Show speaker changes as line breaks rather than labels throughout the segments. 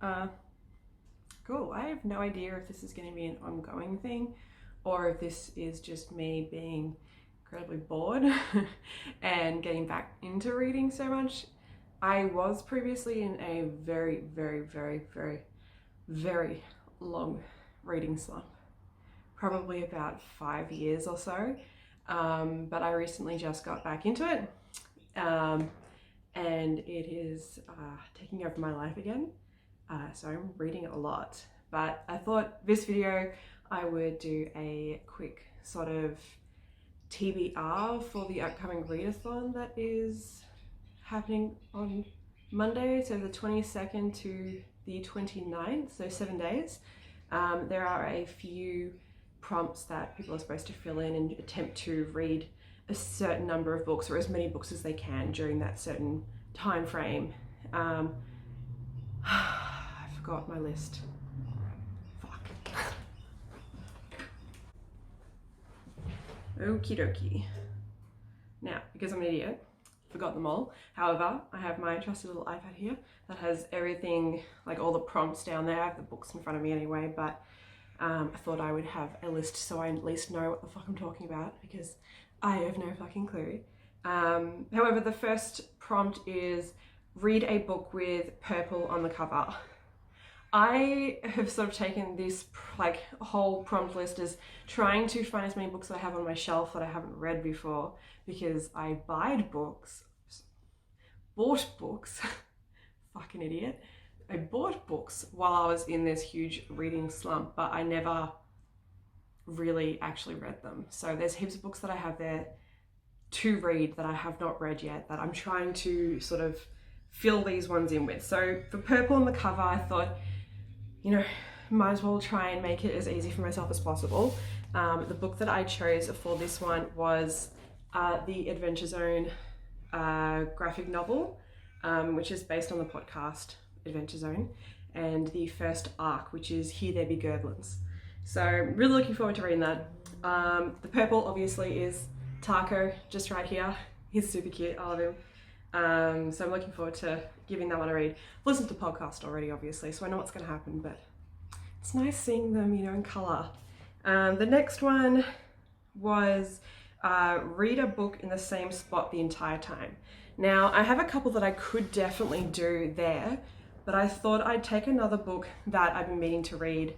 Uh, cool. I have no idea if this is going to be an ongoing thing or if this is just me being incredibly bored and getting back into reading so much. I was previously in a very, very, very, very, very long reading slump, probably about 5 years or so. But I recently just got back into it, and it is taking over my life again. So I'm reading a lot. But I thought this video I would do a quick sort of TBR for the upcoming readathon that is happening on Monday, so the 22nd to the 29th, so 7 days. There are a few prompts that people are supposed to fill in and attempt to read a certain number of books or as many books as they can during that certain time frame. I forgot my list. Fuck. Okie dokie. Now, because I'm an idiot, forgot them all. However, I have my trusty little iPad here that has everything, like all the prompts down there. I have the books in front of me anyway, but I thought I would have a list so I at least know what the fuck I'm talking about, because I have no fucking clue. However, the first prompt is read a book with purple on the cover. I have sort of taken this like whole prompt list as trying to find as many books that I have on my shelf that I haven't read before, because I bought books, fucking idiot. I bought books while I was in this huge reading slump, but I never really actually read them. So there's heaps of books that I have there to read that I have not read yet that I'm trying to sort of fill these ones in with. So for purple on the cover, I thought, you know, might as well try and make it as easy for myself as possible. The book that I chose for this one was the Adventure Zone graphic novel, which is based on the podcast Adventure Zone, and the first arc, which is Here There Be Goblins. So really looking forward to reading that. The purple obviously is Taco, just right here. He's super cute, I love him. So I'm looking forward to giving that one a read. I've listened to the podcast already, obviously, so I know what's going to happen, but it's nice seeing them, you know, in colour. The next one was read a book in the same spot the entire time. Now, I have a couple that I could definitely do there, but I thought I'd take another book that I've been meaning to read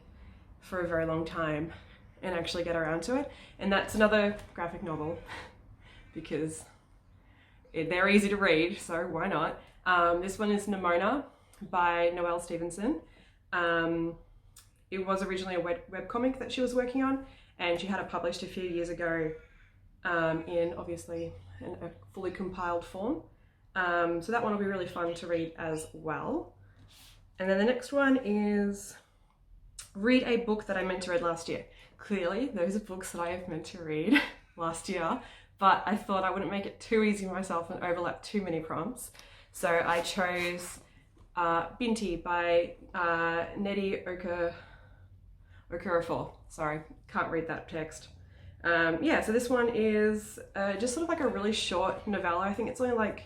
for a very long time and actually get around to it, and that's another graphic novel, because they're easy to read, so why not? This one is Nimona by Noelle Stevenson. It was originally a webcomic that she was working on, and she had it published a few years ago in obviously a fully compiled form. So that one will be really fun to read as well. And then the next one is read a book that I meant to read last year. Clearly, those are books that I have meant to read last year, but I thought I wouldn't make it too easy for myself and overlap too many prompts. So I chose Binti by Nnedi Okorafor. Sorry, can't read that text. Yeah, so this one is just sort of like a really short novella. I think it's only like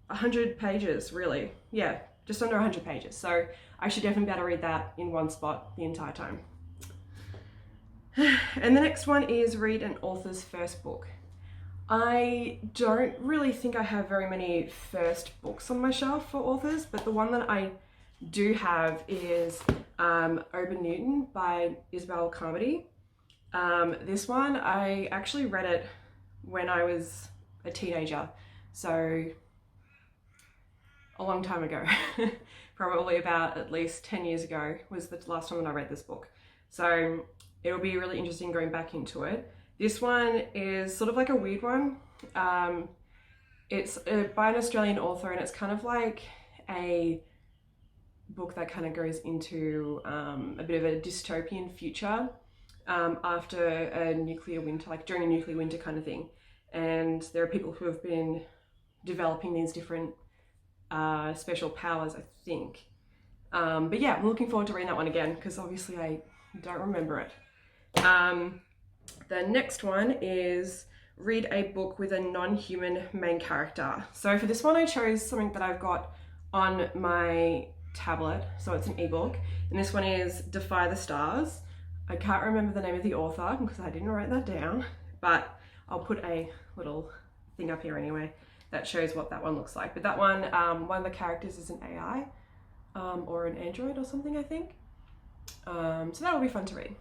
100 pages, really. Yeah, just under 100 pages. So I should definitely be able to read that in one spot the entire time. And the next one is read an author's first book. I don't really think I have very many first books on my shelf for authors, but the one that I do have is Ober Newton by Isabel Carmody. This one, I actually read it when I was a teenager, so a long time ago. Probably about at least 10 years ago was the last time that I read this book. So it'll be really interesting going back into it. This one is sort of like a weird one. It's by an Australian author, and it's kind of like a book that kind of goes into a bit of a dystopian future after a nuclear winter, like during a nuclear winter kind of thing. And there are people who have been developing these different special powers, I think. But yeah, I'm looking forward to reading that one again, because obviously I don't remember it. The next one is read a book with a non-human main character. So for this one, I chose something that I've got on my tablet, so it's an ebook, and this one is Defy the Stars. I can't remember the name of the author because I didn't write that down, but I'll put a little thing up here anyway that shows what that one looks like. But that one, one of the characters is an AI or an android or something, I think. So that will be fun to read.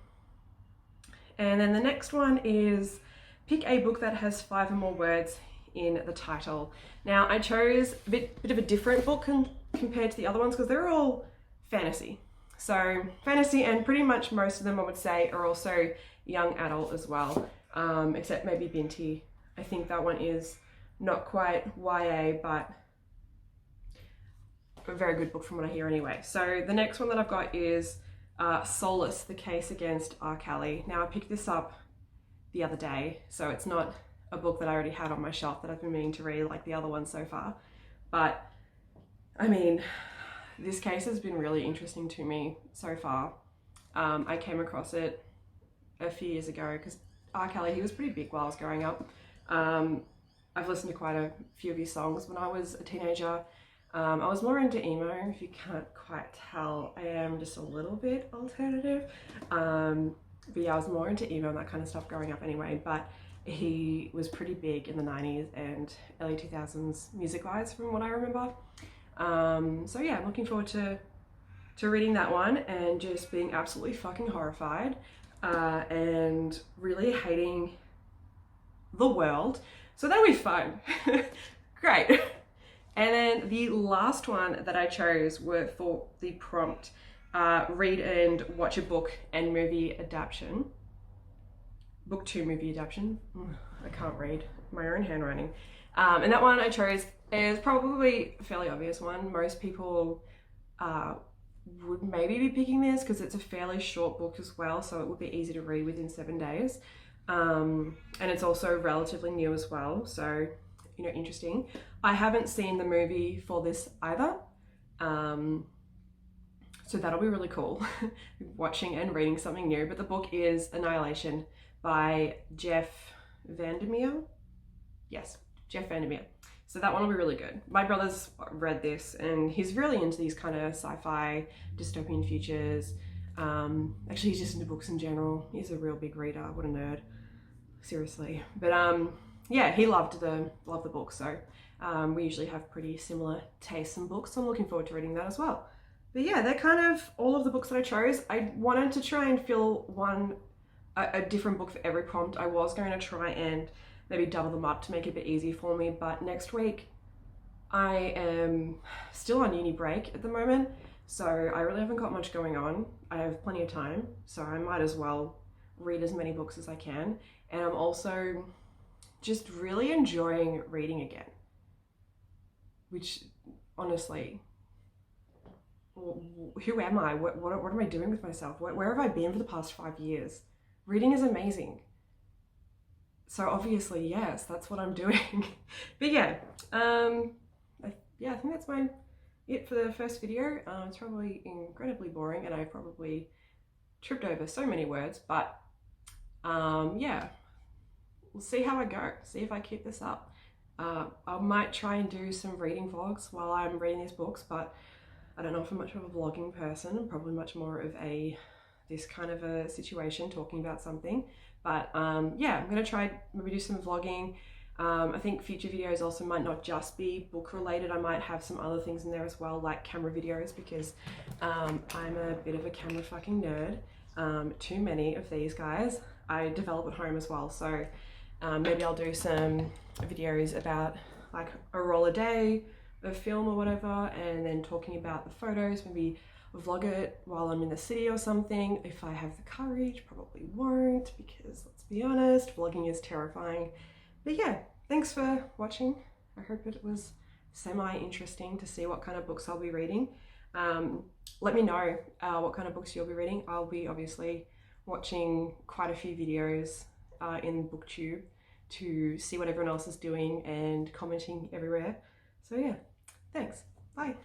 And then the next one is pick a book that has 5 or more words in the title. Now I chose a bit of a different book compared to the other ones because they're all fantasy. So fantasy, and pretty much most of them I would say are also young adult as well, except maybe Binti. I think that one is not quite YA, but a very good book from what I hear anyway. So the next one that I've got is Solace, The Case Against R. Kelly. Now I picked this up the other day, so it's not a book that I already had on my shelf that I've been meaning to read like the other ones so far. But I mean, this case has been really interesting to me so far. I came across it a few years ago because R. Kelly, he was pretty big while I was growing up. I've listened to quite a few of his songs when I was a teenager. I was more into emo, if you can't quite tell. I am just a little bit alternative. But yeah, I was more into emo and that kind of stuff growing up anyway, but he was pretty big in the 90s and early 2000s music-wise from what I remember. So yeah, I'm looking forward to reading that one and just being absolutely fucking horrified and really hating the world. So that'll be fun. Great. And then the last one that I chose were for the prompt, read and watch a book and movie adaptation. Book 2 movie adaptation. I can't read my own handwriting. And that one I chose is probably a fairly obvious one. Most people would maybe be picking this because it's a fairly short book as well, so it would be easy to read within 7 days. And it's also relatively new as well, so you know, interesting. I haven't seen the movie for this either, so that'll be really cool, watching and reading something new. But the book is Annihilation by Jeff Vandermeer. Yes, Jeff Vandermeer. So that one will be really good. My brother's read this and he's really into these kind of sci-fi dystopian futures. Actually, he's just into books in general. He's a real big reader. What a nerd, seriously. But yeah, he loved the book. So we usually have pretty similar tastes in books. So I'm looking forward to reading that as well. But yeah, they're kind of all of the books that I chose. I wanted to try and fill a different book for every prompt. I was going to try and maybe double them up to make it a bit easier for me, but next week I am still on uni break at the moment, so I really haven't got much going on. I have plenty of time, so I might as well read as many books as I can. And I'm also just really enjoying reading again, which honestly, who am I? What am I doing with myself? Where have I been for the past 5 years? Reading is amazing. So obviously, yes, that's what I'm doing. But yeah, I think that's it for the first video. It's probably incredibly boring and I probably tripped over so many words, but yeah, we'll see how I go, see if I keep this up. I might try and do some reading vlogs while I'm reading these books, but I don't know if I'm much of a vlogging person. I'm probably much more of this kind of a situation, talking about something. But yeah, I'm gonna try maybe do some vlogging. I think future videos also might not just be book related. I might have some other things in there as well, like camera videos, because I'm a bit of a camera fucking nerd. Too many of these guys. I develop at home as well, so maybe I'll do some videos about like a roll a day of film or whatever, and then talking about the photos, maybe vlog it while I'm in the city or something. If I have the courage, probably won't, because let's be honest, vlogging is terrifying. But yeah, thanks for watching. I hope it was semi-interesting to see what kind of books I'll be reading. Let me know what kind of books you'll be reading. I'll be obviously watching quite a few videos in BookTube to see what everyone else is doing and commenting everywhere. So yeah, thanks. Bye.